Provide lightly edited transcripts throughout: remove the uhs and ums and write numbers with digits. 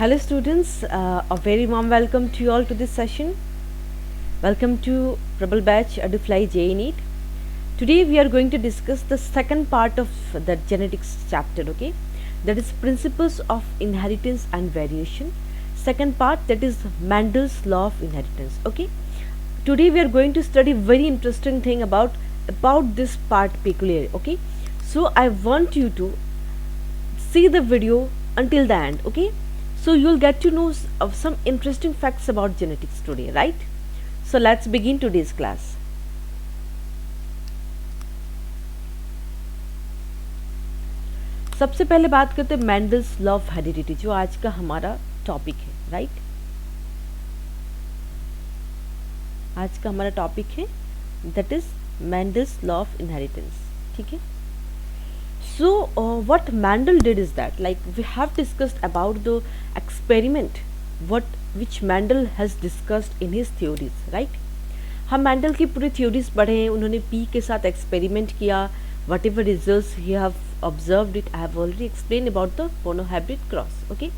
Hello students, a very warm welcome to you all to this session. Welcome to Prabal Batch Adufly JNEET. Today we are going to discuss the second part of the genetics chapter, okay? That is principles of inheritance and variation. Second part, that is Mendel's law of inheritance, okay? Today we are going to study very interesting thing about this part peculiarly, okay? So I want you to see the video until the end, okay? So you'll get to know of some interesting facts about genetics today, right? So let's begin today's class. सबसे पहले बात करते हैं Mendel's law of heredity, जो आज का हमारा topic है, राइट? आज का हमारा टॉपिक है that is Mendel's law of inheritance, ठीक है? So what Mendel did is that, like we have discussed about the experiment which Mendel has discussed in his theories, right? हम मैंडल की पूरी थ्योरीज पढ़े हैं. उन्होंने पी के साथ एक्सपेरिमेंट किया. Whatever results he have observed it, I have already explain about the monohybrid cross. Okay,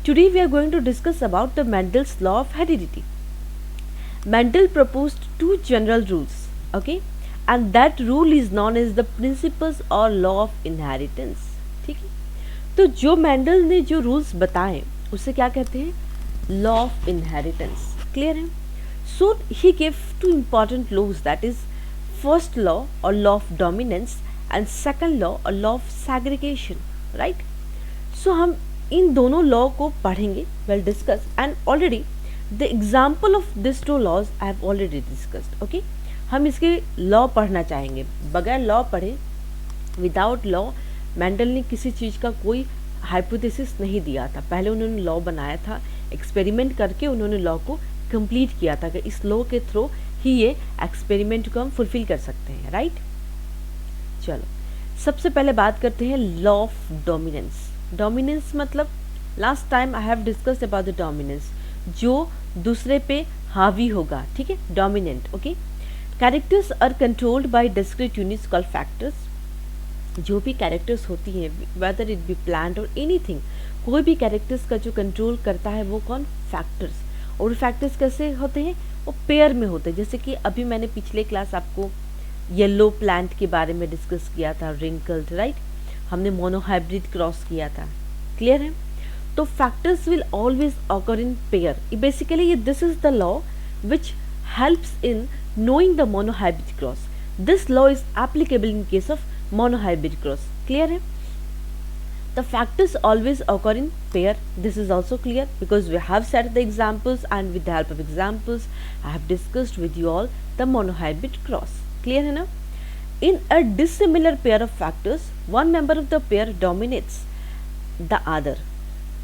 today we are going to discuss about the Mendel's law of heredity. Mendel proposed two general rules, okay, and that rule is known as the principles or law of inheritance. ठीक है, तो जो Mendel ने जो rules बताए उसे क्या कहते हैं? Law of inheritance. क्लियर है? So he give two important laws, that is first law और law of dominance and second law और law of segregation, right? So हम इन दोनों लॉ को पढ़ेंगे, we'll discuss, and already the example of this two laws I have already discussed. Okay, हम इसके law पढ़ना चाहेंगे. बगैर लॉ पढ़े, विदाउट लॉ, मेंडल ने किसी चीज़ का कोई हाइपोथेसिस नहीं दिया था. पहले उन्होंने लॉ बनाया था, एक्सपेरिमेंट करके उन्होंने लॉ को कंप्लीट किया था कि इस लॉ के थ्रू ही ये एक्सपेरिमेंट को हम फुलफिल कर सकते हैं, राइट? चलो, सबसे पहले बात करते हैं लॉ ऑफ डोमिनेंस. डोमिनेंस मतलब last time I have discussed about the dominance, जो दूसरे पे हावी होगा, ठीक है, dominant. Okay, characters are controlled by discrete units called factors. जो भी कैरेक्टर्स होती हैं, वेदर इट बी प्लांट और एनीथिंग, कोई भी कैरेक्टर्स का जो कंट्रोल करता है वो कौन? फैक्टर्स. और फैक्टर्स कैसे होते हैं? वो पेयर में होते हैं. जैसे कि अभी मैंने पिछले क्लास आपको येलो प्लांट के बारे में डिस्कस किया था, रिंकल्ड, राइट? हमने मोनोहाइब्रिड क्रॉस किया था. क्लियर है? तो factors will always occur in pair. Basically this is the law which helps in knowing the monohybrid cross. This law is applicable in case of monohybrid cross. Clear है? The factors always occur in pair. This is also clear because we have set the examples, and with the help of examples I have discussed with you all the monohybrid cross. Clear है ना? In a dissimilar pair of factors, one member of the pair dominates the other.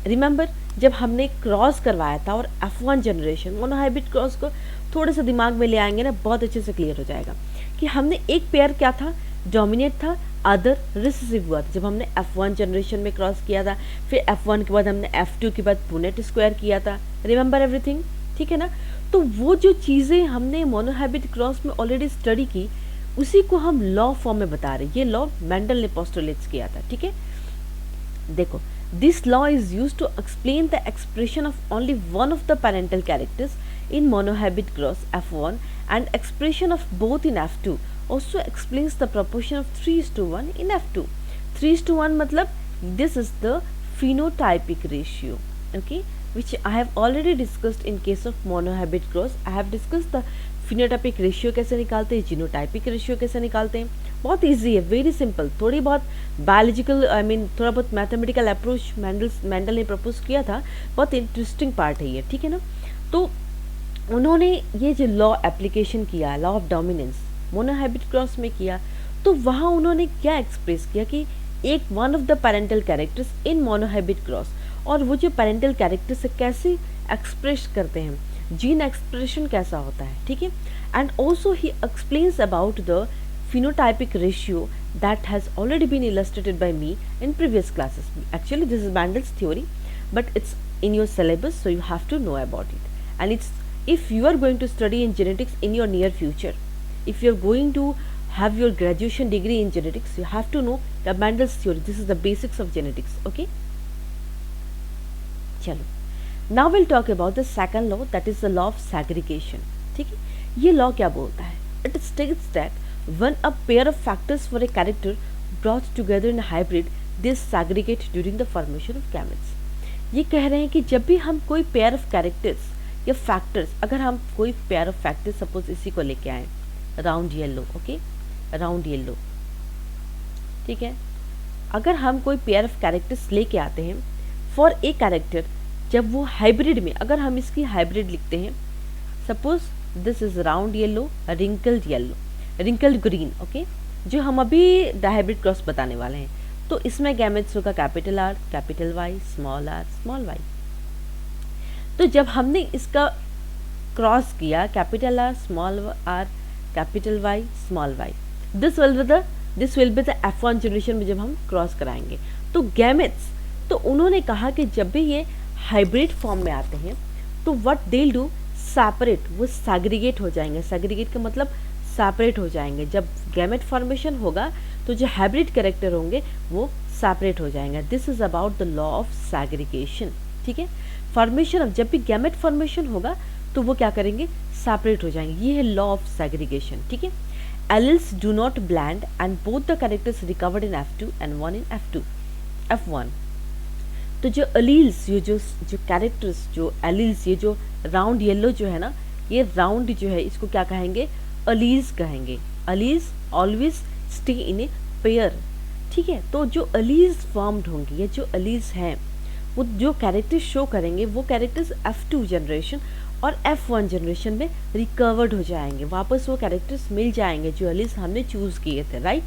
Remember, जब हमने cross करवाया था और F1 generation monohybrid cross को थोड़े से दिमाग में ले आएंगे ना, बहुत अच्छे से क्लियर हो जाएगा कि हमने एक पेयर क्या था? डोमिनेट था, अदर रिसेसिव हुआ था. जब हमने F1 जनरेशन में क्रॉस किया था, फिर F1 के बाद हमने F2 के बाद पुनेट स्क्वायर किया था. रिमेंबर एवरीथिंग, ठीक है ना? तो वो जो चीज़ें हमने मोनोहाइब्रिड क्रॉस में ऑलरेडी स्टडी की, उसी को हम लॉ फॉर्म में बता रहे हैं. ये लॉ मेंडल ने पोस्टुलेट्स किया था, ठीक है? देखो, this law is used to explain the expression of only one of the parental characters in monohybrid cross F1 and expression of both in F2. Also explains the proportion of 3:1 in F2. 3:1 मतलब this is the phenotypic ratio, okay, which I have already discussed in case of monohybrid cross. I have discussed the phenotypic ratio कैसे निकालते हैं, genotypic ratio कैसे निकालते हैं. बहुत easy है, very simple. थोड़ी बहुत बायोलॉजिकल, आई मीन थोड़ा बहुत मैथमेटिकल अप्रोच मेंडल ने प्रपोज किया था. बहुत इंटरेस्टिंग पार्ट है ये, ठीक है ना? तो उन्होंने ये जो लॉ एप्लीकेशन किया, law of dominance, monohybrid cross में किया, तो वहाँ उन्होंने क्या एक्सप्रेस किया कि एक one of the parental characters in monohybrid cross, और वो जो पेरेंटल कैरेक्टर्स कैसे एक्सप्रेस करते हैं, जीन एक्सप्रेशन कैसा होता है, ठीक है? And also he explains about the phenotypic ratio that has already been illustrated by me in previous classes. Actually this is Mendel's theory, but it's in your syllabus, so you have to know about it. And it's, if you are going to study in genetics in your near future, if you are going to have your graduation degree in genetics, you have to know the Mendel's theory. This is the basics of genetics, okay? चलो now will talk about the second law, that is the law of segregation. ठीक है, ये law क्या बोलता है? It states that when a pair of factors for a character brought together in hybrid they segregate during the formation of gametes. ये कह रहे हैं कि जब भी हम कोई पेयर ऑफ कैरेक्टर्स या फैक्टर्स, अगर हम कोई पेयर ऑफ फैक्टर्स सपोज इसी को लेके आए, round yellow, okay, round yellow, ठीक है, अगर हम कोई पेयर ऑफ कैरेक्टर्स लेके आते हैं फॉर ए कैरेक्टर, जब वो हाइब्रिड में, अगर हम इसकी हाइब्रिड लिखते हैं, suppose this is round yellow, wrinkled green, okay, जो हम अभी हाइब्रिड क्रॉस बताने वाले हैं, तो इसमें गैमेट्स होगा capital R, capital Y, small R, small Y. तो जब हमने इसका क्रॉस किया, capital R, small R, capital Y, small Y, this will be the F1 generation में जब हम क्रॉस कराएंगे। तो गैमेट्स, तो उन्होंने कहा कि जब भी ये हाइब्रिड फॉर्म में आते हैं तो what they will do, separate, वो सेग्रीगेट हो जाएंगे। सेग्रीगेट का मतलब सेपरेट हो जाएंगे। जब गैमेट फॉर्मेशन होगा तो जो हाइब्रिड कैरेक्टर होंगे वो सेपरेट हो जाएंगे। This is about the law of segregation. ठीक है, फॉर्मेशन ऑफ, जब भी गैमेट फॉर्मेशन होगा तो वो क्या करेंगे, सेपरेट हो जाएंगे। ये है लॉ ऑफ सेग्रीगेशन। ठीक है, alleles do not blend and both the characters recovered in F2 and one in F1। तो जो अलील्स, ये जो कैरेक्टर्स, जो एलील्स, ये जो राउंड येलो जो है ना, ये राउंड जो है इसको क्या कहेंगे, अलील्स कहेंगे। Alleles always stay in a pair. ठीक है, तो जो अलील्स फॉर्म्ड होंगे, ये जो अलील्स हैं, वो जो कैरेक्टर्स शो करेंगे वो कैरेक्टर्स F2 जनरेशन और F1 जनरेशन में रिकवर्ड हो जाएंगे। वापस वो कैरेक्टर्स मिल जाएंगे जो एलिस हमने चूज किए थे, राइट।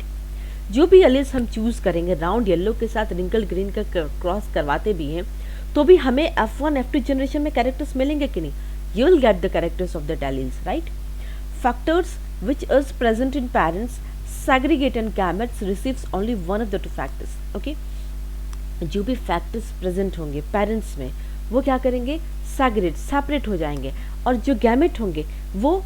जो भी एलिस हम चूज करेंगे, राउंड येलो के साथ रिंकल ग्रीन का क्रॉस करवाते भी हैं तो भी हमें F1 F2 जनरेशन में कैरेक्टर्स मिलेंगे कि नहीं, you will get the characters of the alleles, right. Factors which is present in parents segregate and gametes receives only one of the two factors. Okay, जो भी फैक्टर्स प्रेजेंट होंगे parents में वो क्या करेंगे, सेपरेट हो जाएंगे, और जो गैमेट होंगे वो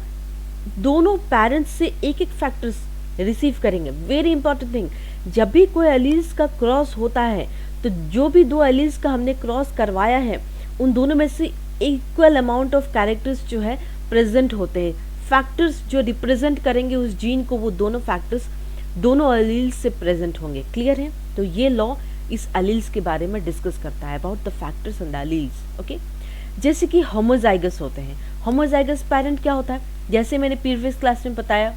दोनों पेरेंट्स से एक एक फैक्टर्स रिसीव करेंगे। वेरी इंपॉर्टेंट थिंग, जब भी कोई एलील्स का क्रॉस होता है तो जो भी दो एलील्स का हमने क्रॉस करवाया है उन दोनों में से इक्वल अमाउंट ऑफ कैरेक्टर्स जो है प्रेजेंट होते हैं। फैक्टर्स जो रिप्रेजेंट करेंगे उस जीन को, वो दोनों फैक्टर्स दोनों एलील्स से प्रेजेंट होंगे। क्लियर है? तो ये लॉ इस एलील्स के बारे में डिस्कस करता है, about the factors and the alleles. Okay, जैसे कि होमोजाइगस होते हैं। होमोजाइगस पेरेंट क्या होता है, जैसे मैंने प्रीवियस क्लास में बताया,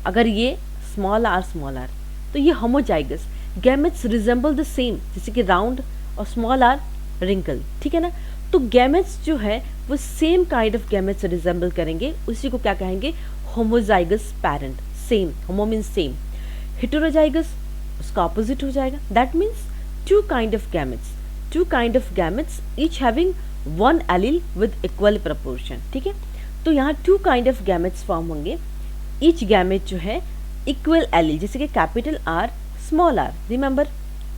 अगर ये स्मॉल आर तो ये homozygous, gametes resemble the same, जैसे कि राउंड और स्मॉल आर रिंकल। ठीक है ना, तो गैमेट्स जो है वो same kind of gametes resemble करेंगे, उसी को क्या कहेंगे, homozygous parent. Same, homo means same, heterozygous उसका ऑपोजिट हो जाएगा, that means two kind of gametes each having one allele with equal proportion. ठीक है, तो यहाँ two kind of gametes form होंगे, ईच गैमेट जो है इक्वल एलील, जैसे कि capital R, small R. Remember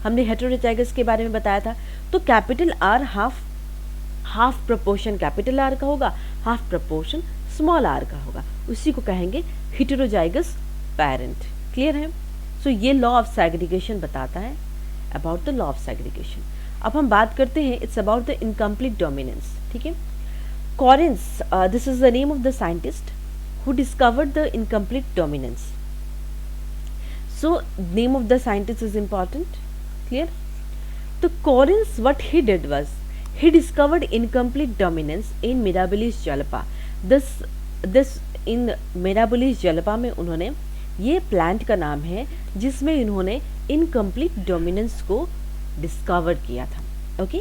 हमने हेटेरोजाइगस के बारे में बताया था, तो capital R half proportion capital R का होगा, हाफ प्रपोर्शन स्मॉल आर का होगा, उसी को कहेंगे हेटेरोजाइगस पेरेंट। क्लियर है? सो ये लॉ ऑफ सेग्रीगेशन बताता है, about the law of segregation. अब हम बात करते हैं, it's about the incomplete dominance. ठीक है, Correns, this is the name of the scientist who discovered the incomplete dominance. So name of the scientist is important. Clear? तो Correns what he did was he discovered incomplete dominance in Mirabilis jalapa। this in Mirabilis jalapa में उन्होंने, ये plant का नाम है जिसमें इन्होंने incomplete dominance को डिस्कवर किया था। Okay,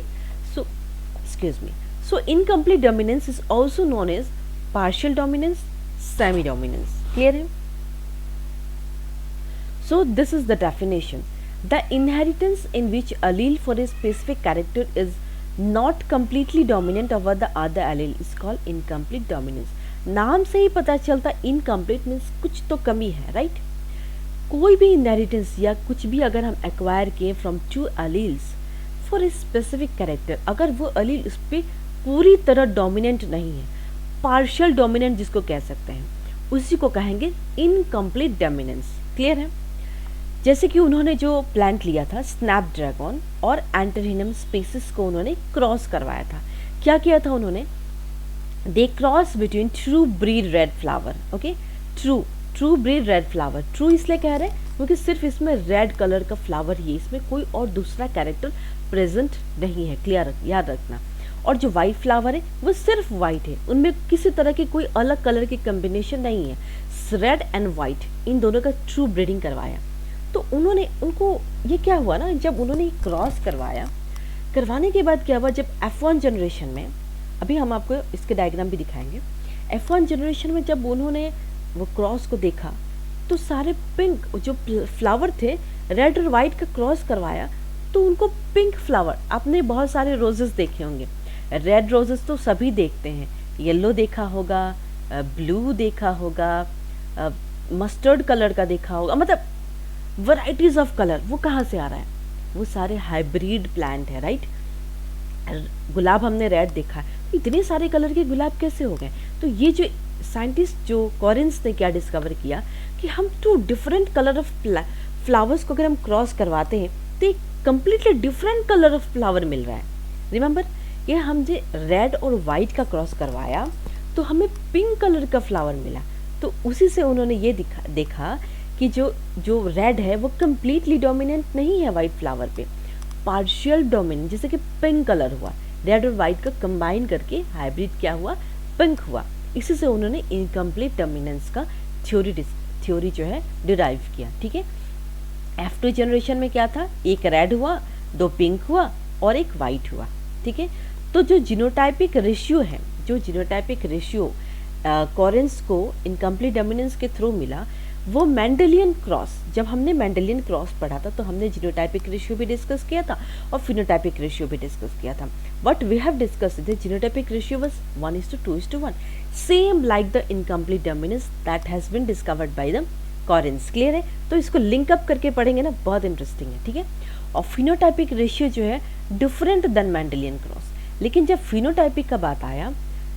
so excuse me, so incomplete dominance is also known as partial dominance, semi dominance. Clear है? So this is the definition, the inheritance in which allele for a specific character is not completely dominant over the other allele is called incomplete dominance। नाम से ही पता चलता incomplete means कुछ तो कमी है, right. कोई भी इनहेरिटेंस या कुछ भी अगर हम एक्वायर किए from two alleles for a specific character, अगर वो एलील उस पर पूरी तरह डोमिनेंट नहीं है, पार्शियल डोमिनेंट जिसको कह सकते हैं, उसी को कहेंगे इनकम्प्लीट डोमिनेंस। क्लियर है? जैसे कि उन्होंने जो प्लांट लिया था स्नैपड्रैगन और एंटेरिनम स्पीसीज को उन्होंने क्रॉस करवाया था। क्या किया था उन्होंने? They cross between true breed red flower. Okay, true breed red flower. True इसलिए कह रहे हैं क्योंकि सिर्फ इसमें रेड कलर का फ्लावर ही है, इसमें कोई और दूसरा कैरेक्टर प्रेजेंट नहीं है, क्लियर याद रखना। और जो वाइट फ्लावर है वो सिर्फ वाइट है, उनमें किसी तरह की कोई अलग कलर की कम्बिनेशन नहीं है। रेड एंड वाइट इन दोनों का ट्रू ब्रीडिंग करवाया। तो उन्होंने उनको ये क्या हुआ ना, जब उन्होंने क्रॉस करवाया, करवाने के बाद क्या हुआ, जब F1 जनरेशन में, अभी हम आपको इसके डायग्राम भी दिखाएंगे, F1 जनरेशन में जब उन्होंने वो क्रॉस को देखा तो सारे पिंक जो फ्लावर थे, रेड और वाइट का क्रॉस करवाया तो उनको पिंक फ्लावर, आपने बहुत सारे रोजेस देखे होंगे, रेड रोजेस तो सभी देखते हैं, येलो देखा होगा, ब्लू देखा होगा, मस्टर्ड कलर का देखा होगा, मतलब वैराइटीज ऑफ कलर। वो कहाँ से आ रहा है? वो सारे हाइब्रिड प्लांट है, राइट। गुलाब हमने रेड देखा है, इतने सारे कलर के गुलाब कैसे हो गए? तो ये जो साइंटिस्ट जो कॉरेंस ने क्या डिस्कवर किया कि हम two different colour of flowers को अगर हम क्रॉस करवाते हैं तो एक completely different colour of flower मिल रहा है। रिमेंबर, ये हम जो रेड और वाइट का क्रॉस करवाया तो हमें पिंक कलर का फ्लावर मिला। तो उसी से उन्होंने ये देखा कि जो रेड है वो कम्प्लीटली डोमिनेंट नहीं है वाइट फ्लावर पे, पार्शियल डोमिनेंट, जैसे कि पिंक कलर हुआ, रेड और वाइट का कंबाइन करके हाइब्रिड क्या हुआ, पिंक हुआ। इसी से उन्होंने इनकम्प्लीट डोमिनेंस का थ्योरी जो है डिराइव किया। ठीक है, F2 जनरेशन में क्या था, एक रेड हुआ, दो पिंक हुआ और एक वाइट हुआ। ठीक है, तो जो जीनोटाइपिक रेशियो है, जो जीनोटाइपिक रेशियो कॉरेंस को इनकम्प्लीट डोमिनेंस के थ्रू मिला, वो मेंडेलियन क्रॉस, जब हमने मेंडेलियन क्रॉस पढ़ा था तो हमने जीनोटाइपिक रेशियो भी डिस्कस किया था और फिनोटाइपिक रेशियो भी डिस्कस किया था। But we have discuss the genotypic ratio was 1:2:1, same like the incomplete dominance that has been discovered by the Correns. Clear है? तो इसको लिंक अप करके पढ़ेंगे ना, बहुत इंटरेस्टिंग है। ठीक है, और फिनोटाइपिक रेशियो जो है डिफरेंट देन मेंडेलियन क्रॉस। लेकिन जब फिनोटाइपिक का बात आया,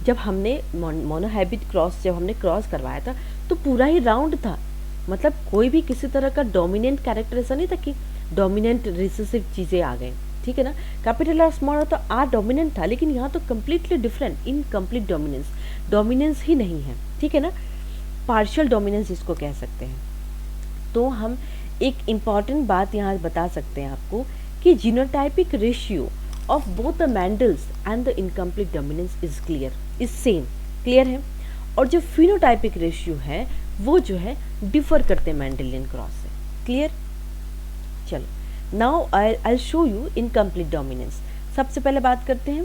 जब हमने मोनोहाइब्रिड क्रॉस जब हमने क्रॉस करवाया था तो पूरा ही राउंड था, मतलब कोई भी किसी तरह का डोमिनेंट कैरेक्टर ऐसा नहीं था कि डोमिनेंट रिसेसिव चीज़ें आ गई। ठीक है ना, कैपिटल आर स्मॉल तो आर डोमिनेंट था, लेकिन यहाँ तो कम्प्लीटली डिफरेंट, इनकम्प्लीट डोमिनेंस ही नहीं है। ठीक है ना, पार्शियल डोमिनेंस इसको कह सकते हैं। तो हम एक इम्पॉर्टेंट बात यहाँ बता सकते हैं आपको कि genotypic ratio of both the Mendel's and the incomplete dominance is same. Clear है? और जो फिनोटाइपिक रेशियो है वो जो है डिफर करते हैं मेंडेलियन क्रॉस से। क्लियर? चलो, now I show you incomplete dominance. सबसे पहले बात करते हैं,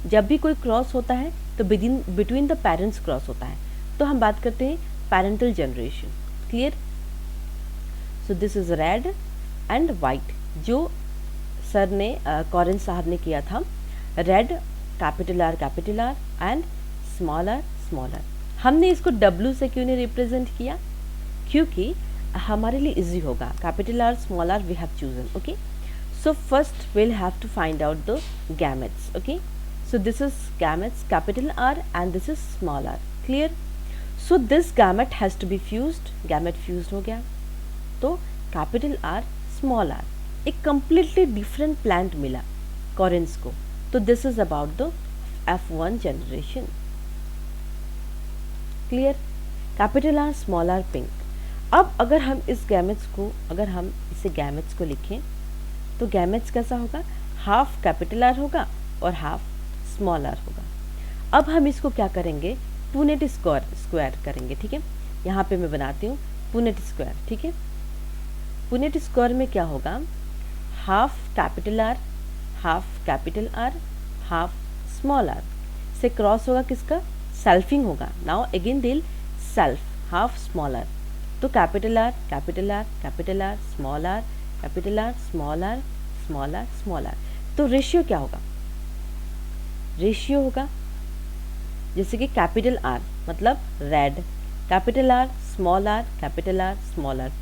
जब भी कोई क्रॉस होता है तो बिटवीन द पेरेंट्स क्रॉस होता है, तो हम बात करते हैं parental generation. Clear? So this is red and white, जो सर ने कॉरेंस साहब ने किया था, red capital R and small R. हमने इसको W से क्यों नहीं रिप्रेजेंट किया? क्योंकि हमारे लिए इजी होगा। Capital R small R we have chosen. Okay, so first will have to find out the gametes. Okay, so this is gametes capital R and this is small r। Clear? So this gamete has to be fused, gamete fused हो गया तो capital R small r, एक completely different plant मिला Correns को। तो this is about the F1 generation. Clear? Capital R small R pink. अब अगर हम इस गैमेट्स को लिखें तो गैमेट्स कैसा होगा, हाफ कैपिटल आर होगा और हाफ स्मॉल आर होगा। अब हम इसको क्या करेंगे, पुनेट स्क्वायर करेंगे। ठीक है, यहाँ पे मैं बनाती हूँ पुनेट स्क्वायर। ठीक है, पुनेट स्क्वायर में क्या होगा, half capital R half small R से क्रॉस होगा किसका, सेल्फिंग होगा। नाउ अगेन दिल सेल्फ, हाफ स्मॉल आर, तो capital R small R capital R small R. तो रेशियो क्या होगा, रेशियो होगा जैसे कि कैपिटल आर मतलब red, capital R small R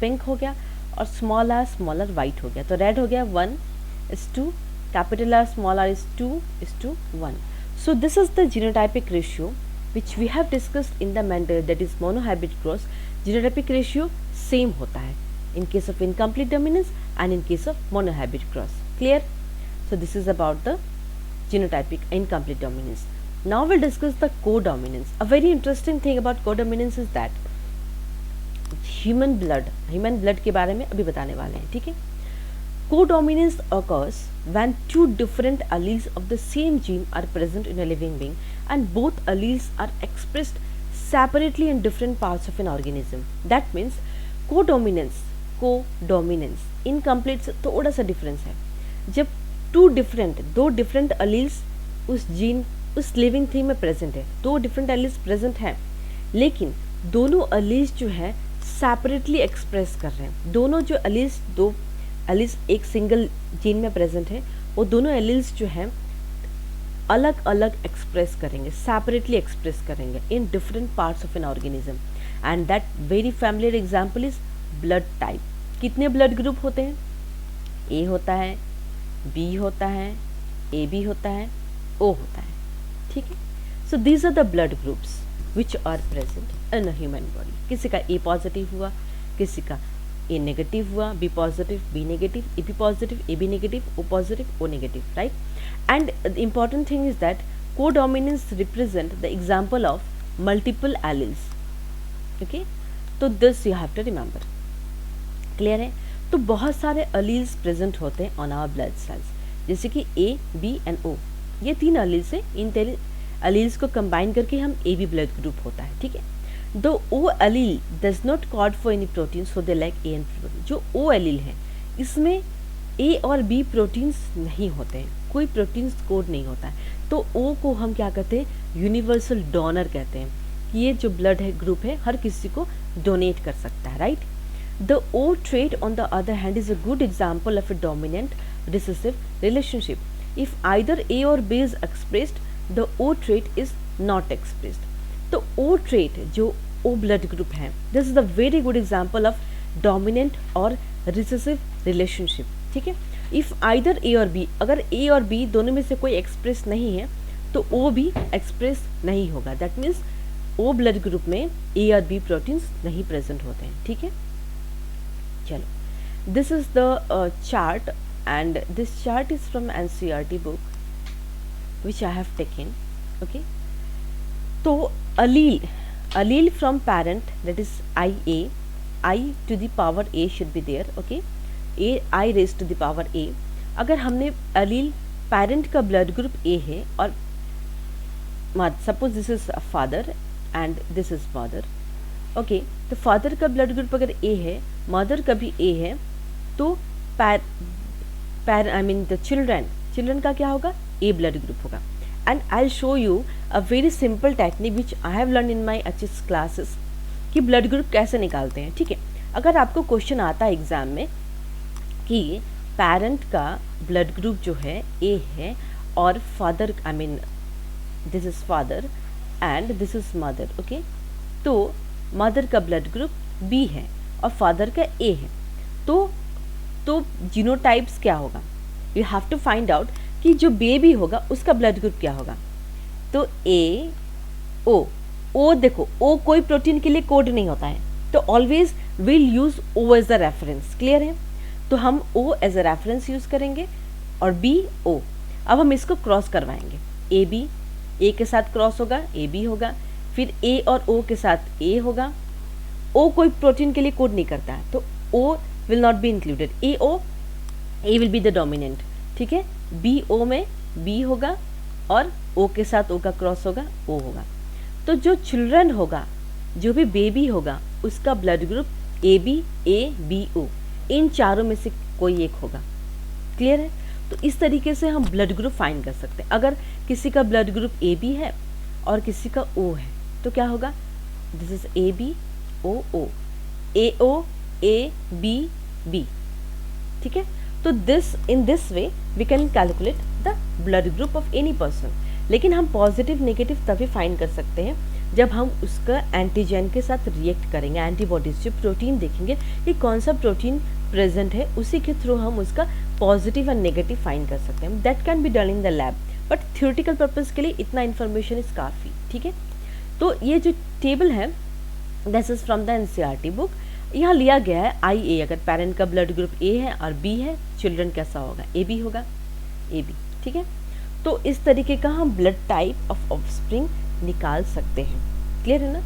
pink हो गया और स्मॉल आर वाइट हो गया। तो रेड हो गया 1:2, capital R small R is 2:1। So this is the genotypic ratio which we have discussed in the Mendel, that is monohybrid cross. Genotypic ratio same होता है, in case of incomplete dominance and in case of monohybrid cross. Clear? So this is about the genotypic incomplete dominance. Now we'll discuss the codominance. A very interesting thing about codominance is that human blood के बारे में अभी बताने वाले हैं, ठीक है. Codominance occurs when two different alleles of the same gene are present in a living being and both alleles are expressed separately in different parts of an organism. That means codominance incomplete से थोड़ा सा difference है. जब दो different alleles उस gene उस living thing में present है, दो डिफरेंट अलील्स प्रेजेंट हैं, लेकिन दोनों अलील्स जो है सेपरेटली एक्सप्रेस कर रहे हैं. दोनों जो दो अलील्स एक सिंगल जीन में प्रेजेंट है, वो दोनों एलील्स जो हैं अलग अलग एक्सप्रेस करेंगे, सेपरेटली एक्सप्रेस करेंगे in different parts of an organism. And that very familiar example is blood type. कितने ब्लड ग्रुप होते हैं? ए होता है, बी होता है, ए बी होता है, ओ होता है, ठीक है. So these are the blood groups which are present in a human body. किसी का ए पॉजिटिव हुआ, किसी का ए नेगेटिव हुआ, B positive, B negative, A B positive, A B negative, O positive, O negative, right. And the important thing is that codominance represent the example of multiple alleles. Okay, तो this you have to remember. Clear है? तो बहुत सारे alleles present होते हैं on our blood cells, जैसे कि ए, B and ओ. ये तीन अलील्स है, इन अलील्स को कंबाइन करके हम ए बी ब्लड ग्रुप होता है, ठीक है. The O allele does not code for any protein, so they lack A and protein. जो O allele है, इसमें A और B प्रोटीन्स नहीं होते हैं, कोई प्रोटीन्स कोड नहीं होता है. तो O को हम क्या कहते हैं? यूनिवर्सल डोनर कहते हैं. ये जो ब्लड है ग्रुप है, हर किसी को डोनेट कर सकता है, right. The O trait on the other hand is a good example of a dominant recessive relationship. If either A or B is expressed, the O trait is not expressed. तो O trait जो O blood group है, this is the very good example of dominant और recessive relationship, ठीक है. If either ए और B, अगर ए और B दोनों में से कोई एक्सप्रेस नहीं है तो O भी एक्सप्रेस नहीं होगा. That means O blood group में ए और बी प्रोटीन्स नहीं प्रेजेंट होते हैं, ठीक है. चलो, this is the chart and this chart is from NCERT book which I have taken. Okay, तो allele from parent, that is IA, I to the power A should be there. okay, I raised to the power A. अगर हमने allele parent का blood group A है और suppose this is father and this is mother. okay, तो father का blood group अगर A है, mother का भी A है, तो the children का क्या होगा? A blood group होगा. And I'll show you a very simple technique which I have learned in my HS classes कि ब्लड ग्रुप कैसे निकालते हैं, ठीक है. अगर आपको क्वेश्चन आता है एग्जाम में कि पेरेंट का ब्लड ग्रुप जो है ए है और father this is father and this is mother. Okay, तो मदर का ब्लड ग्रुप बी है और फादर का ए है, तो जीनोटाइप्स क्या होगा? You have to find out कि जो बेबी होगा उसका ब्लड ग्रुप क्या होगा. तो ए ओ देखो, ओ कोई प्रोटीन के लिए कोड नहीं होता है, तो always will use O as a reference. Clear है? तो हम O as a reference use करेंगे और बी ओ. अब हम इसको क्रॉस करवाएंगे. ए बी, ए के साथ क्रॉस होगा, ए बी होगा, फिर ए और ओ के साथ ए होगा. ओ कोई प्रोटीन के लिए कोड नहीं करता है, तो O will not be included. A will be the dominant, ठीक है. बी ओ में बी होगा और ओ के साथ ओ का क्रॉस होगा, ओ होगा. तो जो चिल्ड्रन होगा, जो भी बेबी होगा, उसका blood group A B O, इन चारों में से कोई एक होगा. क्लियर है? तो इस तरीके से हम ब्लड ग्रुप फाइंड कर सकते हैं. अगर किसी का ब्लड ग्रुप ए बी है और किसी का ओ है, तो क्या होगा? This is A B O O, A O A B B, ठीक है. तो in this way we can calculate the blood group of any person. लेकिन हम पॉजिटिव नेगेटिव तभी फाइंड कर सकते हैं जब हम उसका एंटीजन के साथ रिएक्ट करेंगे, एंटीबॉडीज जो प्रोटीन देखेंगे कि कौन सा प्रोटीन प्रेजेंट है, उसी के थ्रू हम उसका पॉजिटिव और नेगेटिव फाइंड कर सकते हैं. That can be done in the lab, but theoretical purpose के लिए इतना इन्फॉर्मेशन इज काफ़ी, ठीक है. तो ये जो टेबल है, this is from the NCERT book. यहाँ लिया गया है आई ए, अगर पेरेंट का ब्लड ग्रुप ए है और बी है, चिल्ड्रन कैसा होगा, ए बी होगा, ए बी, ठीक है। तो इस तरीके का हम ब्लड टाइप ऑफ ऑफस्प्रिंग निकाल सकते हैं, क्लियर है ना।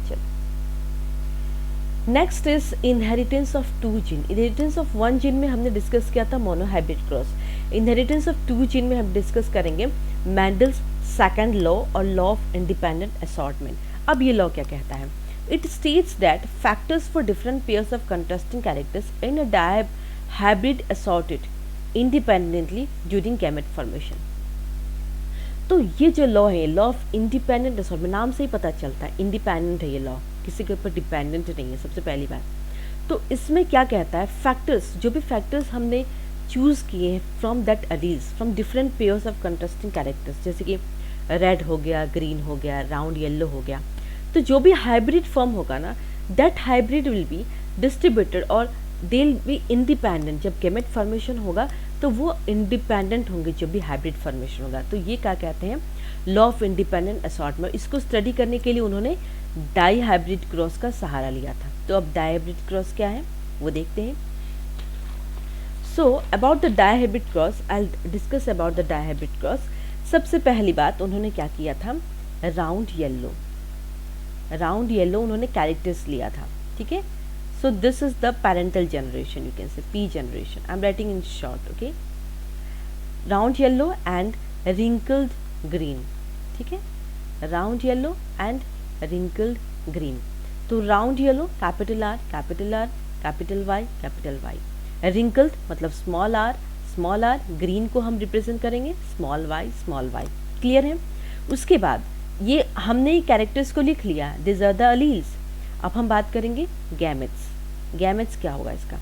चलो next is inheritance of two gene. Inheritance of one gene में हमने डिस्कस किया था monohybrid cross. Inheritance of two gene में हम डिस्कस करेंगे मैंडल्स सेकंड लॉ और लॉ ऑफ इंडिपेंडेंट असॉर्टमेंट। अब ये लॉ क्या कहता है? It states that factors for different pairs of contrasting characters in a hybrid assorted independently during gamete formation। तो ये जो लॉ है, लॉ ऑफ इंडिपेंडेंट असॉर्टमेंट, नाम से ही पता चलता है इंडिपेंडेंट है ये लॉ, किसी के ऊपर डिपेंडेंट नहीं है, सबसे पहली बात। तो इसमें क्या कहता है, फैक्टर्स, जो भी फैक्टर्स हमने चूज़ किए हैं from that allies, from different pairs of contrasting characters, जैसे कि रेड हो गया, ग्रीन हो गया, राउंड येलो हो गया, तो जो भी हाइब्रिड फॉर्म होगा ना, that hybrid will be distributed और दे विल बी इंडिपेंडेंट। जब गेमेट फॉर्मेशन होगा तो वो इंडिपेंडेंट होंगे, जो भी हाइब्रिड फॉर्मेशन होगा। तो ये क्या कहते हैं, लॉ ऑफ इंडिपेंडेंट असॉर्टमेंट। इसको स्टडी करने के लिए उन्होंने डाई हाइब्रिड क्रॉस का सहारा लिया था। तो अब डाई हाइब्रिड क्रॉस क्या है वो देखते हैं। So about the dihybrid cross, I discuss about the dihybrid cross. सबसे पहली बात उन्होंने क्या किया था, राउंड येलो उन्होंने कैरेक्टर्स लिया था, ठीक है। So this is the parental generation, you can say P generation, I am writing in short, okay. Round yellow and wrinkled green, ठीक है, round yellow and wrinkled green. तो round yellow capital R capital Y capital Y, wrinkled मतलब small R, green को हम represent करेंगे small Y, clear है। उसके बाद ये हमने ये कैरेक्टर्स को लिख लिया, दिस आर द अलील्स। अब हम बात करेंगे गैमेट्स। गैमेट्स क्या होगा इसका,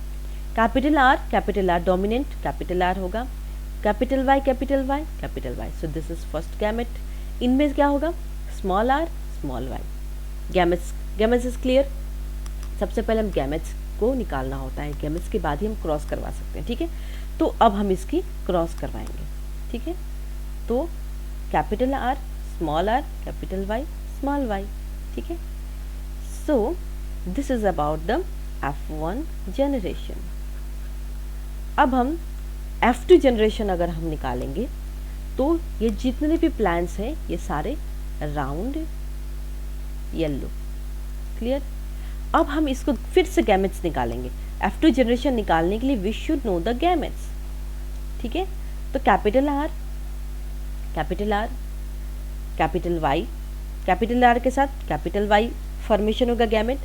capital R dominant capital R होगा, capital Y, so this is first gamete. इनमें क्या होगा, small R small Y. Gametes is clear. सबसे पहले हम गैमेट्स को निकालना होता है, गैमेट्स के बाद ही हम क्रॉस करवा सकते हैं, ठीक है। तो अब हम इसकी क्रॉस करवाएंगे, ठीक है। तो capital R small R, capital Y small Y, ठीक है। So this is about the F1 generation. अब हम F2 जनरेशन अगर हम निकालेंगे तो ये जितने भी प्लांट्स हैं ये सारे राउंड येलो, क्लियर। अब हम इसको फिर से गैमेट्स निकालेंगे। F2 जनरेशन निकालने के लिए we should know the gametes, ठीक है। तो capital R capital Y, capital R के साथ कैपिटल वाई फॉर्मेशन होगा गैमेट,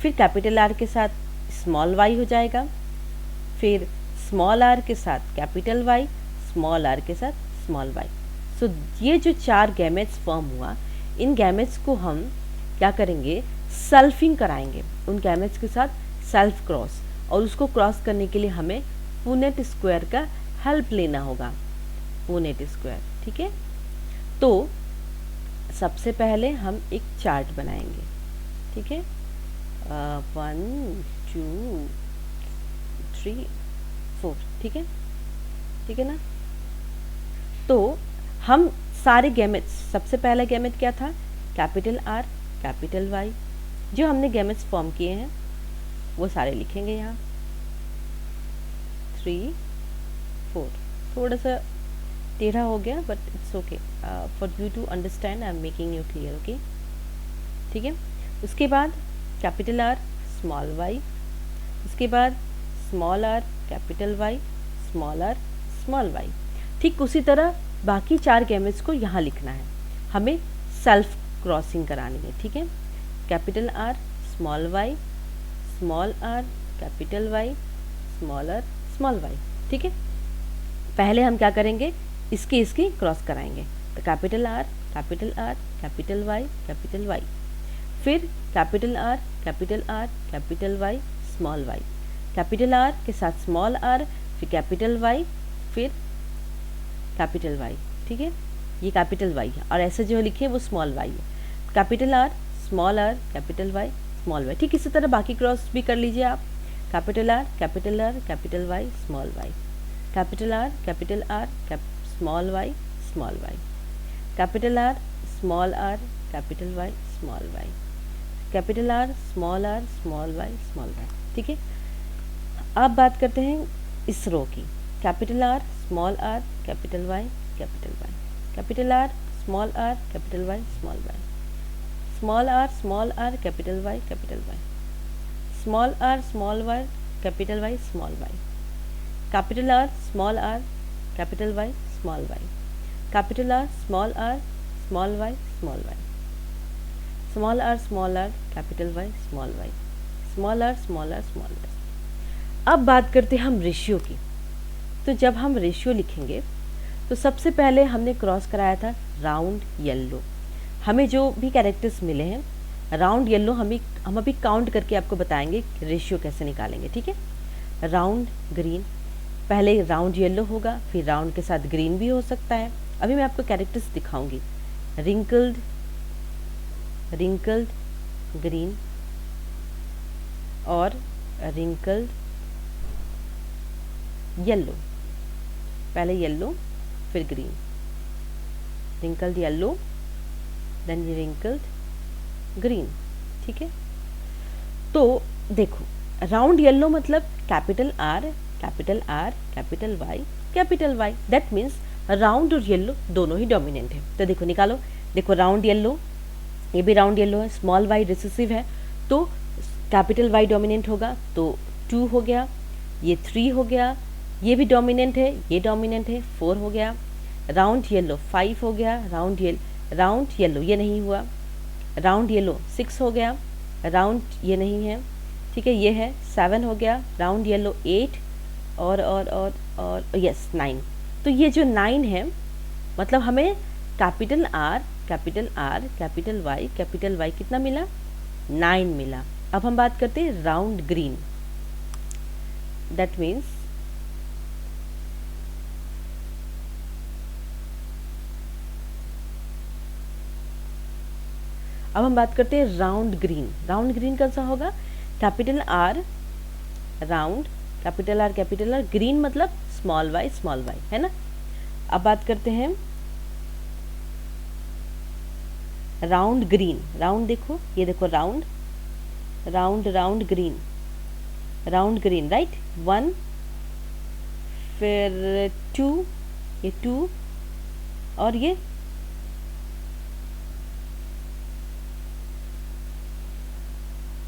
फिर कैपिटल आर के साथ स्मॉल वाई हो जाएगा, फिर स्मॉल आर के साथ कैपिटल वाई, स्मॉल आर के साथ स्मॉल वाई। सो ये जो चार गैमेट्स फॉर्म हुआ, इन गैमेट्स को हम क्या करेंगे, सेल्फिंग कराएंगे उन गैमेट्स के साथ, सेल्फ क्रॉस। और उसको क्रॉस करने के लिए हमें पुनेट स्क्वायर का हेल्प लेना होगा, पुनेट स्क्वायर, ठीक है। तो सबसे पहले हम एक चार्ट बनाएंगे, ठीक है, 1 2 3 4, ठीक है ना। तो हम सारे गैमेट्स, सबसे पहला गैमेट क्या था, कैपिटल आर कैपिटल वाई, जो हमने गैमेट्स फॉर्म किए हैं वो सारे लिखेंगे यहाँ, 3 4, थोड़ा सा टेढ़ा हो गया but it's okay, for you to understand I am making you clear, okay, ठीक है। उसके बाद कैपिटल आर स्मॉल वाई, उसके बाद small R capital Y, small R small Y. ठीक उसी तरह बाकी चार गैमेट्स को यहाँ लिखना है, हमें सेल्फ क्रॉसिंग करानी है, ठीक है। Capital R small Y, small R capital Y, small R small Y, ठीक है। पहले हम क्या करेंगे, इसकी क्रॉस कराएंगे। तो capital R capital Y capital Y, फिर capital R capital Y small Y, capital R के साथ स्मॉल आर, फिर कैपिटल वाई, फिर कैपिटल वाई, ठीक है। ये कैपिटल वाई है और ऐसे जो लिखे वो स्मॉल वाई है। Capital R capital Y small Y. ठीक इसी तरह बाकी क्रॉस भी कर लीजिए आप, capital R capital Y small Y, capital R small Y, capital R small capital Y small Y, capital R small Y small Y. ठीक है। अब बात करते हैं इस रो की, capital R small R capital Y, capital R small R capital Y, small R capital Y, small R capital Y, capital R small R capital Y, capital R small R small Y, small R capital Y, small R small Y. अब बात करते हैं हम ratio की। तो जब हम ratio लिखेंगे तो सबसे पहले हमने क्रॉस कराया था राउंड येलो। हमें जो भी कैरेक्टर्स मिले हैं राउंड येलो, हम अभी काउंट करके आपको बताएंगे रेशियो कैसे निकालेंगे, ठीक है। राउंड ग्रीन, पहले राउंड येलो होगा, फिर राउंड के साथ ग्रीन भी हो सकता है। अभी मैं आपको कैरेक्टर्स दिखाऊंगी। रिंकल्ड ग्रीन और रिंकल्ड येलो, पहले येलो फिर green, wrinkled yellow then wrinkled green, ठीक है। तो देखो राउंड येलो मतलब capital R capital Y, that means round और येलो दोनों ही डोमिनेंट है। तो देखो निकालो, देखो राउंड येलो, ये भी राउंड येलो है, स्मॉल वाई रिसेसिव है, तो कैपिटल वाई डोमिनेंट होगा, तो 2 हो गया, ये 3 हो गया, ये भी डोमिनेंट है, ये डोमिनेंट है, 4 हो गया। राउंड येलो 5 हो गया, राउंड येलो ये नहीं हुआ, राउंड येलो 6 हो गया, राउंड ये नहीं है, ठीक है, ये है 7 हो गया, राउंड येलो 8 और यस 9। तो ये जो 9 है मतलब हमें कैपिटल आर कैपिटल वाई कितना मिला, 9 मिला। अब हम बात करते हैं राउंड ग्रीन, दैट मीन्स अब हम बात करते हैं राउंड ग्रीन कैसा होगा, capital are round capital R green मतलब स्मॉल वाई है ना। अब बात करते हैं राउंड ग्रीन, राउंड देखो, ये देखो राउंड ग्रीन राइट, 1 फिर 2, ये 2 और ये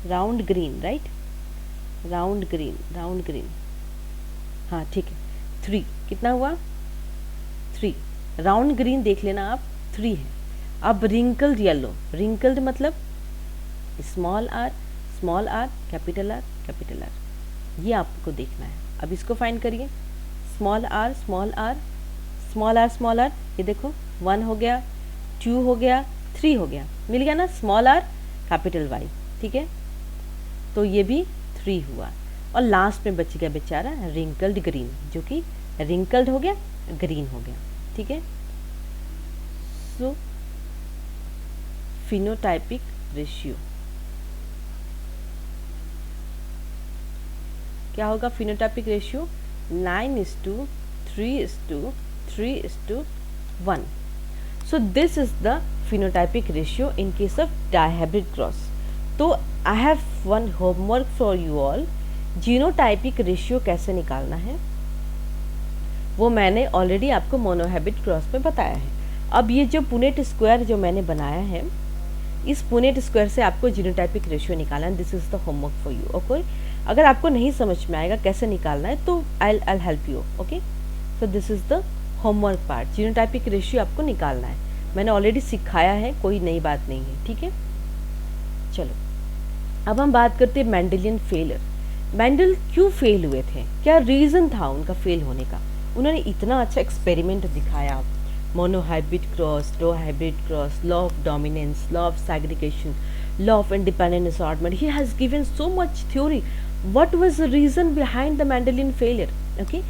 round green right, round green हाँ ठीक है, 3 कितना हुआ, 3 राउंड ग्रीन देख लेना आप, 3 है। अब रिंकल्ड येलो, रिंकल्ड मतलब स्मॉल आर कैपिटल आर, ये आपको देखना है। अब इसको फाइंड करिए, स्मॉल आर, ये देखो 1 हो गया, 2 हो गया, 3 हो गया, मिल गया ना, स्मॉल आर कैपिटल वाई, ठीक है। तो ये भी 3 हुआ और लास्ट में बच गया बेचारा रिंकल्ड ग्रीन, जो कि रिंकल्ड हो गया, ग्रीन हो गया, ठीक है। सो फिनोटाइपिक रेशियो क्या होगा, phenotypic ratio 9:3:3:1. So this is the phenotypic ratio in case of dihybrid cross. तो I have one homework for you all. Genotypic ratio कैसे निकालना है वो मैंने ऑलरेडी आपको मोनोहाइब्रिड क्रॉस में बताया है। अब ये जो पुनेट स्क्वायर जो मैंने बनाया है, इस पुनेट स्क्वायर से आपको जीनोटाइपिक रेशियो निकालना है। This is the homework for you. Okay, अगर आपको नहीं समझ में आएगा कैसे निकालना है तो I help you. Okay, so this is the homework part. Genotypic ratio आपको निकालना है, मैंने ऑलरेडी सिखाया है, कोई नई बात नहीं है, ठीक है। चलो अब हम बात करते हैं मेंडेलियन फेलियर। मेंडल क्यों फेल हुए थे, क्या रीज़न था उनका फेल होने का? उन्होंने इतना अच्छा एक्सपेरिमेंट दिखाया, मोनोहाइब्रिड क्रॉस, दो hybrid cross, law of dominance, law of segregation, law of independent assortment. He has given so much theory. What was the reason behind the Mendelian failure? Okay,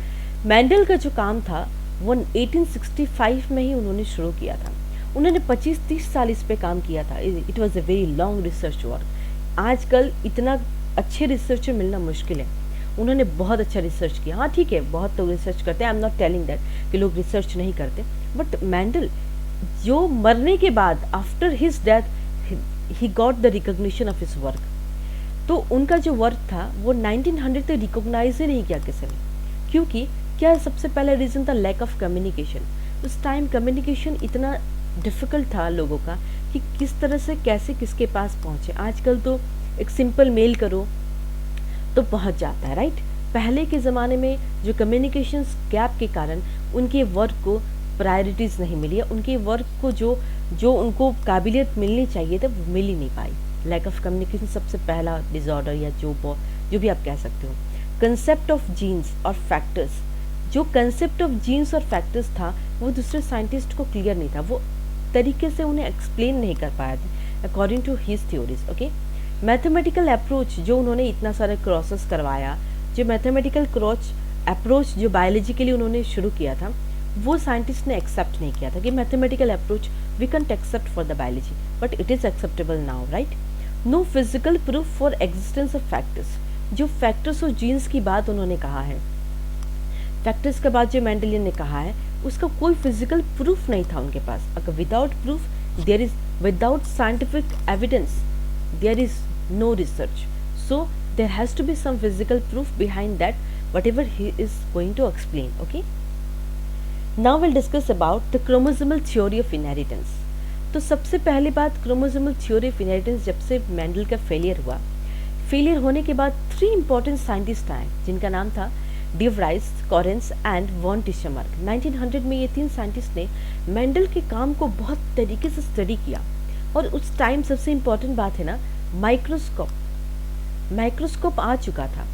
Mendel का जो काम था वो 1865 में ही उन्होंने शुरू किया था। उन्होंने 25-30 साल इस पे काम किया था। It was a very long research work. आजकल इतना अच्छे रिसर्चर मिलना मुश्किल है, उन्होंने बहुत अच्छा रिसर्च किया। हाँ ठीक है, बहुत लोग रिसर्च करते हैं, I am not telling that कि लोग रिसर्च नहीं करते, बट मेंडल जो मरने के बाद after his death he got the recognition of his work. तो उनका जो वर्क था वो 1900 तक रिकॉग्नाइज ही नहीं किया किसी ने, क्योंकि क्या सबसे पहला रीज़न था लैक ऑफ कम्युनिकेशन। उस टाइम कम्युनिकेशन इतना डिफ़िकल्ट था लोगों का कि किस तरह से कैसे किसके पास पहुँचे। आजकल तो एक सिंपल मेल करो तो पहुँच जाता है, राइट। पहले के ज़माने में जो कम्युनिकेशन गैप के कारण उनके वर्क को प्रायोरिटीज़ नहीं मिली, या उनके वर्क को जो जो उनको काबिलियत मिलनी चाहिए था वो मिल ही नहीं पाई। लैक ऑफ कम्युनिकेशन सबसे पहला डिसऑर्डर, या जो भी आप कह सकते हो। कंसेप्ट ऑफ जीन्स और फैक्टर्स, जो कंसेप्ट ऑफ जीन्स और फैक्टर्स था वो दूसरे साइंटिस्ट को क्लियर नहीं था, वो तरीके से उन्हें एक्सप्लेन नहीं कर पाया था according to his theories. Okay, mathematical approach जो उन्होंने इतना सारा क्रॉसेस करवाया, जो मैथमेटिकल अप्रोच जो बायोलॉजी के लिए उन्होंने शुरू किया था, वो साइंटिस्ट ने एक्सेप्ट नहीं किया था कि mathematical approach we can't accept for the biology, but it is acceptable now, right. No physical proof for existence of factors, जो फैक्टर्स और जीन्स की बात उन्होंने कहा है, फैक्टर्स के बाद जो मेंडलियन ने कहा है उसका कोई फिजिकल प्रूफ नहीं था उनके पास। अगर without proof there is, without scientific evidence there is no research, so there has to be some physical proof behind that whatever he is going to explain. Okay, now we'll discuss about the chromosomal theory of inheritance. तो सबसे पहली बात, chromosomal theory of inheritance जब से Mendel का failure हुआ, failure होने के बाद 3 इंपॉर्टेंट साइंटिस्ट आए जिनका नाम था de Vries, Correns and von Tschermak. 1900 में ये 3 साइंटिस्ट ने मेंडल के काम को बहुत तरीके से स्टडी किया, और उस टाइम सबसे इम्पॉर्टेंट बात है ना, माइक्रोस्कोप आ चुका था।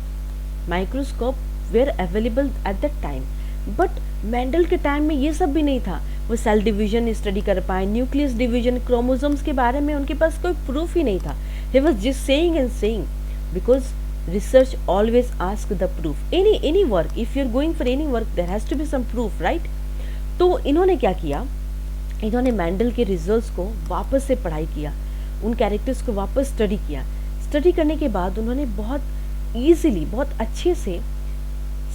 Microscope were available at that time, but Mendel के टाइम में ये सब भी नहीं था। वो सेल डिवीजन स्टडी कर पाए, न्यूक्लियस डिवीजन, क्रोमोसोम्स के बारे में उनके पास कोई प्रूफ ही नहीं था। He was just saying and saying, because research always ask the proof. Any work, if you're going for any work, there has to be some proof, right? तो इन्होंने क्या किया, इन्होंने मेंडल के रिजल्ट्स को वापस से पढ़ाई किया, उन कैरेक्टर्स को वापस स्टडी किया। स्टडी करने के बाद उन्होंने बहुत ईजिली, बहुत अच्छे से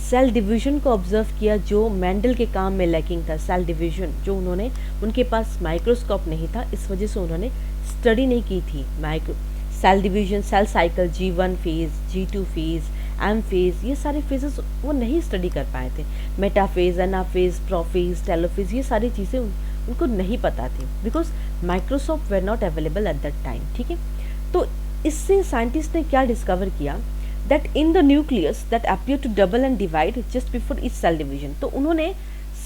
सेल डिवीजन को ऑब्जर्व किया, जो मेंडल के काम में लैकिंग था। सेल डिवीजन जो उन्होंने, उनके पास माइक्रोस्कोप नहीं था, इस वजह से उन्होंने स्टडी नहीं की थी cell division, cell cycle, G1 phase, G2 phase, M phase, ये सारे फेजेस वो नहीं स्टडी कर पाए थे। मेटाफेज, एनाफेज, प्रोफेज, टेलोफेज, ये सारी चीज़ें उनको नहीं पता थी, because microscope were not available at that time. ठीक है, तो इससे साइंटिस्ट ने क्या डिस्कवर किया, that in the nucleus that appear to double and divide just before each cell division. तो उन्होंने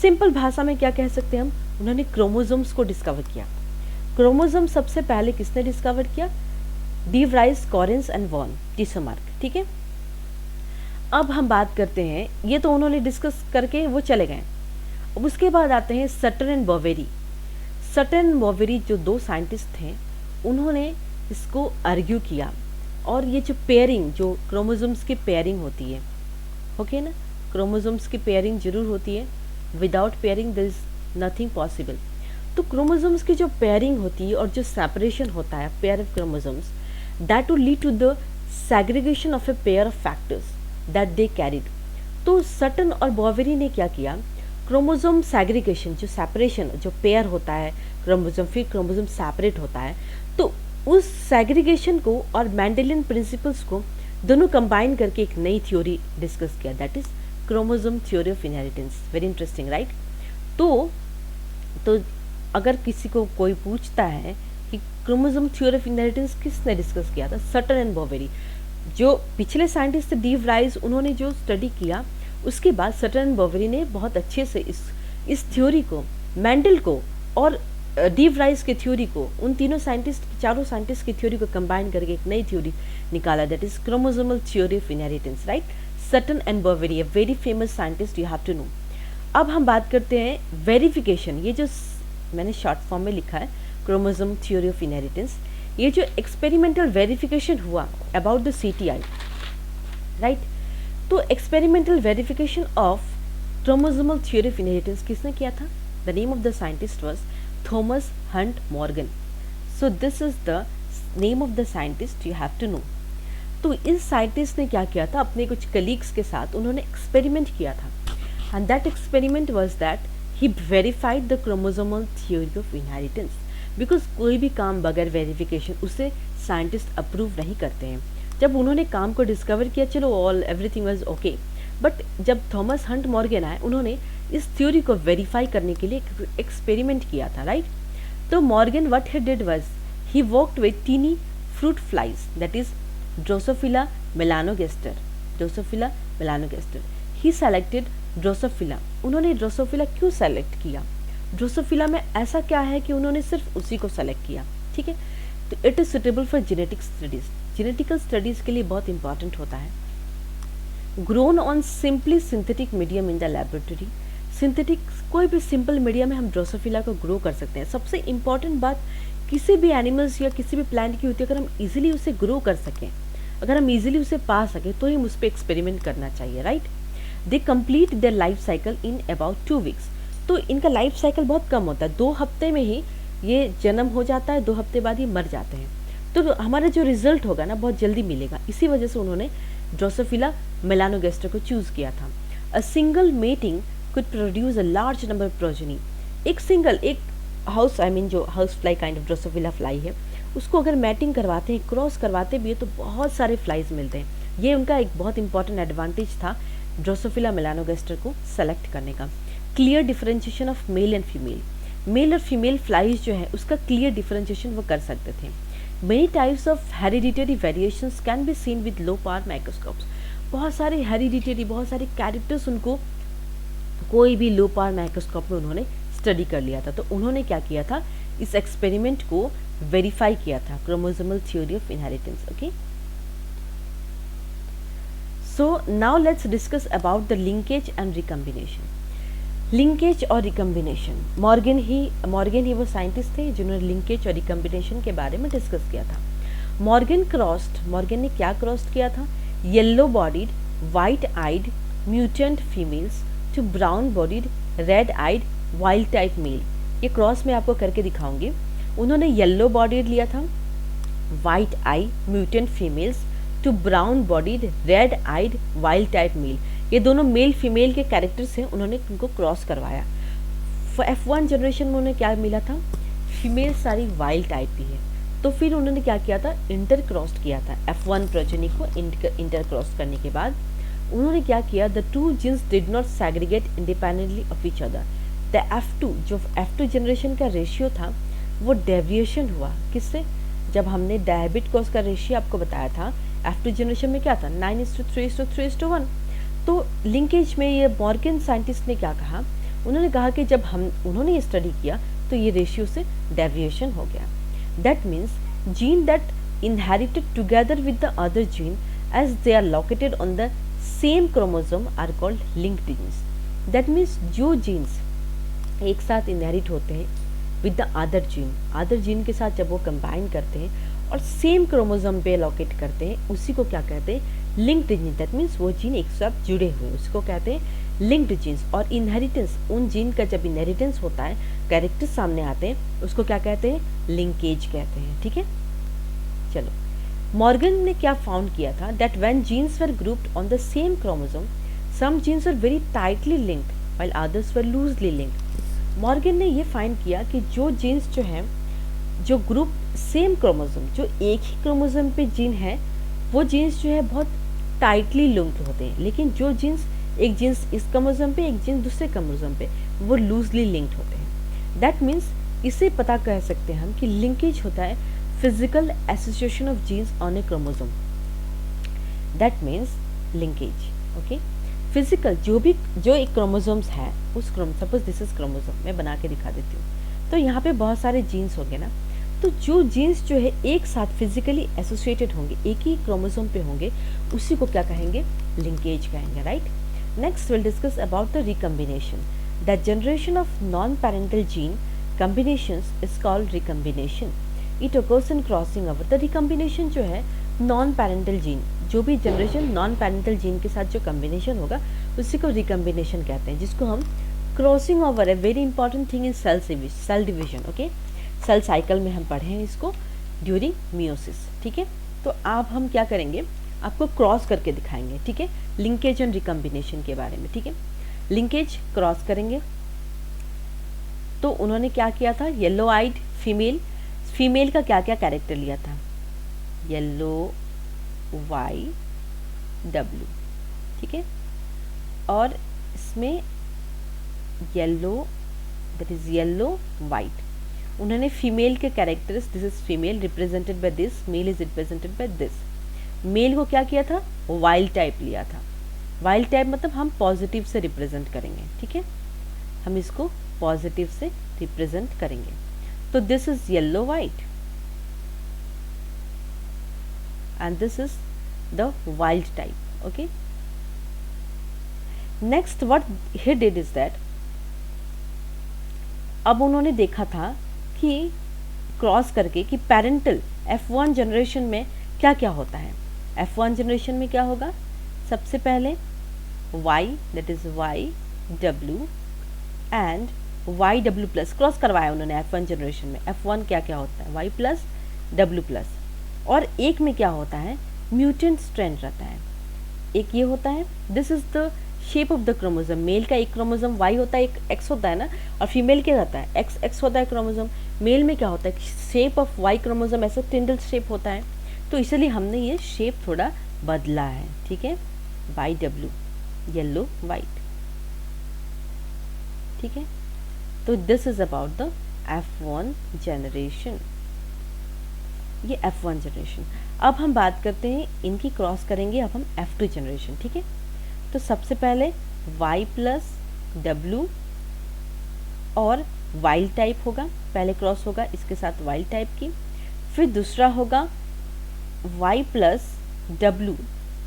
सिंपल भाषा में क्या कह सकते हैं हम, उन्होंने क्रोमोसोम्स को डिस्कवर किया। क्रोमोसोम सबसे पहले किसने डिस्कवर किया, de Vries, Correns and von Tschermak. ठीक है, अब हम बात करते हैं, ये तो उन्होंने डिस्कस करके वो चले गए। अब उसके बाद आते हैं Sutton and Boveri. Sutton and Boveri जो 2 साइंटिस्ट थे, उन्होंने इसको आर्ग्यू किया, और ये जो पेयरिंग, जो क्रोमोसोम्स की पेयरिंग होती है, ओके ना, क्रोमोसोम्स की पेयरिंग जरूर होती है, without pairing there is nothing possible. तो क्रोमोसोम्स की जो पेयरिंग होती है और जो सेपरेशन होता है pair of chromosomes, that will lead to the segregation of a pair of factors that they carried. तो सटन और बोवेरी ने क्या किया, क्रोमोसोम सेग्रीगेशन, जो सेपरेशन, जो पेयर होता है क्रोमोसोम, फिर क्रोमोसोम सेपरेट होता है, तो उस सेग्रीगेशन को और मेंडेलियन प्रिंसिपल्स को दोनों कंबाइन करके एक नई थ्योरी डिस्कस किया, that is chromosome theory of inheritance. Very interesting, right. तो अगर किसी को कोई पूछता है कि क्रोमोसोम थ्योरी ऑफ इनहेरिटेंस किसने डिस्कस किया था, सटन एंड बोवेरी। जो पिछले साइंटिस्ट थे डी व्राइस, उन्होंने जो स्टडी किया, उसके बाद सटन एंड बोवेरी ने बहुत अच्छे से इस थ्योरी को, मेंडल को और डी व्राइस की थ्योरी को, उन चारों साइंटिस्ट की थ्योरी को कंबाइन करके एक नई थ्योरी निकाला, that is chromosomal theory of inheritance, right. Sutton and Boveri, a very famous scientist, you have to know. अब हम बात करते हैं वेरिफिकेशन, ये जो मैंने शॉर्ट फॉर्म में लिखा है, क्रोमोसोम थ्योरी ऑफ इनहेरिटेंस, ये जो एक्सपेरिमेंटल वेरिफिकेशन हुआ अबाउट द CTI, राइट। तो experimental verification of chromosomal theory of inheritance किसने किया था, the name of the scientist was Thomas Hunt Morgan. So this is the name of the scientist, you have to know. तो इस scientist ने क्या किया था, अपने कुछ कलीग्स के साथ उन्होंने एक्सपेरिमेंट किया था, and that experiment was that he verified the chromosomal theory of inheritance. Because कोई भी काम बगैर वेरिफिकेशन उसे साइंटिस्ट अप्रूव नहीं करते हैं। जब उन्होंने काम को डिस्कवर किया, चलो all everything was okay, but जब थॉमस हंट मॉर्गन आए, उन्होंने इस थ्योरी को वेरीफाई करने के लिए एक एक्सपेरिमेंट किया था, राइट। तो Morgan what he did was he worked with tiny fruit flies, that is Drosophila melanogaster, Drosophila melanogaster. He selected Drosophila. उन्होंने ड्रोसोफिला क्यों सेलेक्ट किया? ड्रोसोफिला में ऐसा क्या है कि उन्होंने सिर्फ उसी को सेलेक्ट किया, ठीक है। तो it is suitable for genetic studies, genetical studies के लिए बहुत इंपॉर्टेंट होता है। Grown on simply synthetic medium in the laboratory, synthetic कोई भी सिंपल मीडियम में हम ड्रोसोफिला को ग्रो कर सकते हैं। सबसे इंपॉर्टेंट बात किसी भी एनिमल्स या किसी भी प्लांट की होती है, अगर हम इजीली उसे ग्रो कर सकें, अगर हम इजीली उसे पा सकें, तो ही उस पर एक्सपेरिमेंट करना चाहिए, right. They complete their life cycle in about 2 weeks. तो इनका लाइफ साइकिल बहुत कम होता है, 2 हफ्ते में ही ये जन्म हो जाता है, 2 हफ्ते बाद ये मर जाते हैं। तो हमारा जो रिजल्ट होगा ना बहुत जल्दी मिलेगा। इसी वजह से उन्होंने ड्रोसोफिला मेलानोगेस्टर को चूज किया था। A single mating could produce a large number of progeny. एक हाउस जो house fly kind of Drosophila fly है, उसको अगर मैटिंग करवाते हैं, क्रॉस करवाते भी है, तो बहुत सारे फ्लाइज मिलते हैं। ये उनका एक बहुत इंपॉर्टेंट एडवांटेज था ड्रोसोफिला मेलानोगेस्टर को सेलेक्ट करने का। Clear differentiation of male and female, male और फीमेल फ्लाइज जो है उसका क्लियर डिफरेंशिएशन वो कर सकते थे। Many types of hereditary variations can be seen with low power microscopes. बहुत सारे हेरिडिटरी, बहुत सारे कैरेक्टर्स उनको कोई भी लो पावर माइक्रोस्कोप में उन्होंने स्टडी कर लिया था। तो उन्होंने क्या किया था, इस एक्सपेरिमेंट को वेरीफाई किया था, chromosomal theory of inheritance. Okay, so now let's discuss about the linkage and recombination. Linkage और रिकम्बिनेशन, मॉर्गन ही वो साइंटिस्ट थे जिन्होंने लिंकेज और रिकम्बिनेशन के बारे में डिस्कस किया था। मॉर्गन ने क्या क्रॉस्ड किया था? Yellow bodied white eyed mutant females to brown bodied red eyed wild type male. ये क्रॉस मैं आपको करके दिखाऊंगी। उन्होंने येलो बॉडीड लिया था, white eye mutant females to brown bodied red eyed wild type male. ये दोनों मेल फीमेल के कैरेक्टर्स हैं, उन्होंने उनको क्रॉस करवाया। F1 जनरेशन में उन्हें क्या मिला था? फीमेल सारी वाइल्ड टाइप की है। तो फिर उन्होंने क्या किया था? इंटर क्रॉस्ड किया था। F1 प्रोजेनी को इंटर क्रॉस करने के बाद उन्होंने क्या किया? The two genes did not segregate independently of each other. The F2 generation का रेशियो था वो डेविएशन हुआ। किससे? जब हमने डायबिट कॉज का रेशियो आपको बताया था, F2 जनरेशन में क्या था? 9:3:3:1। तो लिंकेज में ये मॉर्गन साइंटिस्ट ने क्या कहा? उन्होंने कहा कि जब उन्होंने ये स्टडी किया तो ये रेशियो से डेविएशन हो गया। That means gene that inherited together with the other gene as they are located on the same chromosome are called linked genes. That means जो जीन्स एक साथ इनहेरिट होते हैं विद द अदर जीन के साथ जब वो कंबाइन करते हैं और सेम क्रोमोसोम पे लोकेट करते हैं, उसी को क्या कहते हैं? Linked gene. दैट मीन्स वो जीन एक साथ जुड़े हुए, उसको कहते हैं लिंक्ड जीन्स। और इनहेरिटेंस, उन जीन का जब इनहेरिटेंस होता है, कैरेक्टर्स सामने आते हैं, उसको क्या कहते हैं? लिंकेज कहते हैं। ठीक है, चलो मॉर्गन ने क्या फाउंड किया था? That when genes were grouped on the same chromosome some genes were very tightly linked while others were loosely linked. Morgan ने ये फाइंड किया कि जो जीन्स जो हैं, जो ग्रुप सेम क्रोमोसोम, जो एक ही क्रोमोसोम पे जीन है, वो जीन्स जो है बहुत टाइटली लिंक्ड होते हैं। लेकिन जो जीन्स, एक जीन्स इस क्रोमोसोम पे, एक जीन्स दूसरे क्रोमोसोम पे, वो लूजली लिंक्ड होते हैं। दैट मीन्स इसे पता कह सकते हैं हम कि लिंकेज होता है physical association of genes on a chromosome. That means linkage. Okay, physical जो एक क्रोमोसोम्स है, उस सपोज दिस इज क्रोमोसोम, मैं बना के दिखा देती हूँ। तो यहाँ पे बहुत सारे जीन्स होंगे ना, तो जो जीन्स जो है एक साथ फिजिकली एसोसिएटेड होंगे, एक ही क्रोमोसोम पे होंगे, उसी को क्या कहेंगे? लिंकेज कहेंगे, right. Next will discuss about the recombination. The generation of non parental gene combinations is called recombination. It occurs in crossing over. The recombination जो है नॉन पेरेंटल जीन, जो भी जनरेशन नॉन पेरेंटल जीन के साथ जो combination होगा, उसी को रिकम्बिनेशन कहते हैं, जिसको हम crossing over, a very important thing in cell division. Okay, cell cycle में हम पढ़े हैं इसको ड्यूरिंग मियोसिस। ठीक है, तो अब हम क्या करेंगे? आपको क्रॉस करके दिखाएंगे। ठीक है, लिंकेज एंड रिकम्बिनेशन के बारे में। ठीक है, लिंकेज क्रॉस करेंगे। तो उन्होंने क्या किया था? येलो आइड फीमेल का क्या क्या कैरेक्टर लिया था? येलो वाई डब्ल्यू, ठीक है। और इसमें yellow, that is yellow white. उन्होंने फीमेल के characters, this is female represented by this, male is represented by this. Male को क्या किया था, वाइल्ड टाइप लिया था। वाइल्ड टाइप मतलब हम पॉजिटिव से रिप्रेजेंट करेंगे, ठीक है, हम इसको पॉजिटिव से रिप्रेजेंट करेंगे। तो this is yellow white and this is the wild type, okay. Next what he did is that, अब उन्होंने देखा था कि क्रॉस करके कि पेरेंटल F1 जनरेशन में क्या क्या होता है। F1 जनरेशन में क्या होगा, सबसे पहले Y, that is YW and YW plus cross करवाया उन्होंने F1 जनरेशन में। F1 क्या क्या होता है, Y प्लस W प्लस। और एक में क्या होता है, म्यूटेंट स्ट्रैंड रहता है, एक ये होता है। This is the shape of the chromosome. Male का एक क्रोमोसोम वाई होता है, एक एक्स होता है ना, और फीमेल क्या रहता है, एक्स एक्स होता है क्रोमोसोम। मेल में क्या होता है, शेप ऑफ वाई क्रोमोसोम ऐसा टिंडल शेप होता है। तो इसलिए हमने ये शेप थोड़ा बदला है, ठीक है, वाई डब्ल्यू, येलो वाइट, ठीक है। तो this is about the F1 generation, ये F1 जनरेशन। अब हम बात करते हैं, इनकी क्रॉस करेंगे अब हम F2 जनरेशन, ठीक है। तो सबसे पहले Y प्लस डब्ल्यू और वाइल्ड टाइप होगा, पहले क्रॉस होगा इसके साथ वाइल्ड टाइप की। फिर दूसरा होगा Y plus W,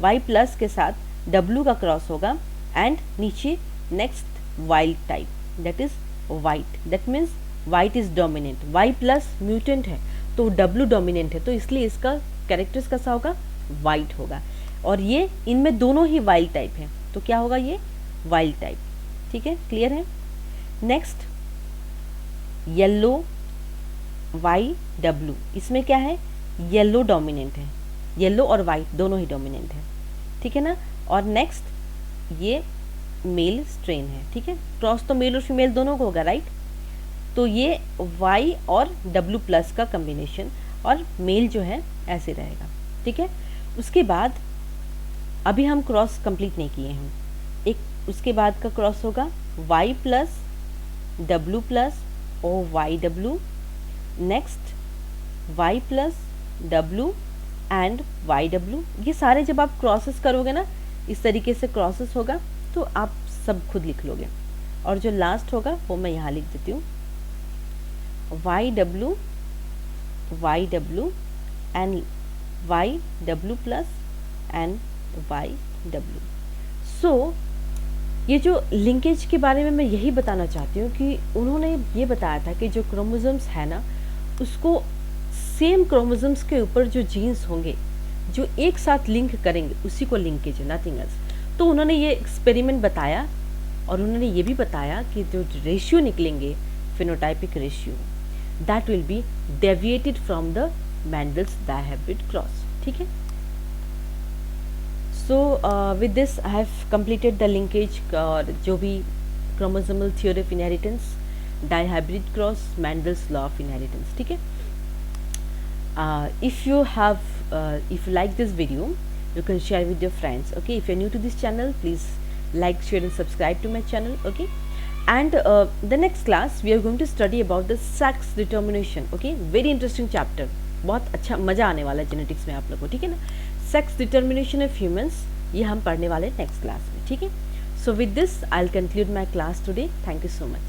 Y plus के साथ डब्ल्यू का क्रॉस होगा, एंड नीचे next wild type, that is white, that means white is dominant. Y plus mutant है तो डब्ल्यू डोमिनेंट है, तो इसलिए इसका कैरेक्टर्स कैसा होगा, वाइट होगा। और ये इनमें दोनों ही वाइल्ड टाइप है, तो क्या होगा, ये वाइल्ड टाइप, ठीक है, क्लियर है। नेक्स्ट येलो वाई डब्ल्यू, इसमें क्या है, येलो डोमिनेंट है, येलो और वाइट दोनों ही डोमिनेंट है, ठीक है ना। और नेक्स्ट ये मेल स्ट्रेन है, ठीक है, क्रॉस तो मेल और फीमेल दोनों को होगा, राइट। तो ये Y और W प्लस का कम्बिनेशन, और मेल जो है ऐसे रहेगा, ठीक है। उसके बाद अभी हम क्रॉस कंप्लीट नहीं किए हैं, एक उसके बाद का क्रॉस होगा Y प्लस W प्लस और YW, next Y plus W and YW। ये सारे जब आप क्रॉसेस करोगे ना, इस तरीके से क्रॉसेस होगा, तो आप सब खुद लिख लोगे। और जो लास्ट होगा वो मैं यहाँ लिख देती हूँ, YW and YW plus and YW। सो ये जो लिंकेज के बारे में मैं यही बताना चाहती हूँ कि उन्होंने ये बताया था कि जो क्रोमोसोम्स है ना, उसको सेम क्रोमोसोम्स के ऊपर जो जीन्स होंगे जो एक साथ लिंक करेंगे उसी को लिंकेज है, नथिंग एल्स। तो उन्होंने ये एक्सपेरिमेंट बताया, और उन्होंने ये भी बताया कि जो रेशियो निकलेंगे, phenotypic ratio, that will be deviated from the Mendel's dihybrid cross, ठीक है। So with this I have completed the linkage और जो भी chromosomal theory of inheritance, dihybrid cross, Mendel's law of inheritance, ठीक है। If you like this video, you can share with your friends, okay। If you're new to this channel, please like, share and subscribe to my channel, okay। And the next class we are going to study about the sex determination, okay, very interesting chapter, बहुत अच्छा मज़ा आने वाला है genetics में आप लोगों को, ठीक है ना। सेक्स डिटर्मिनेशन ऑफ ह्यूमंस, ये हम पढ़ने वाले नेक्स्ट क्लास में, ठीक है। So with this I will conclude my class today, thank you so much.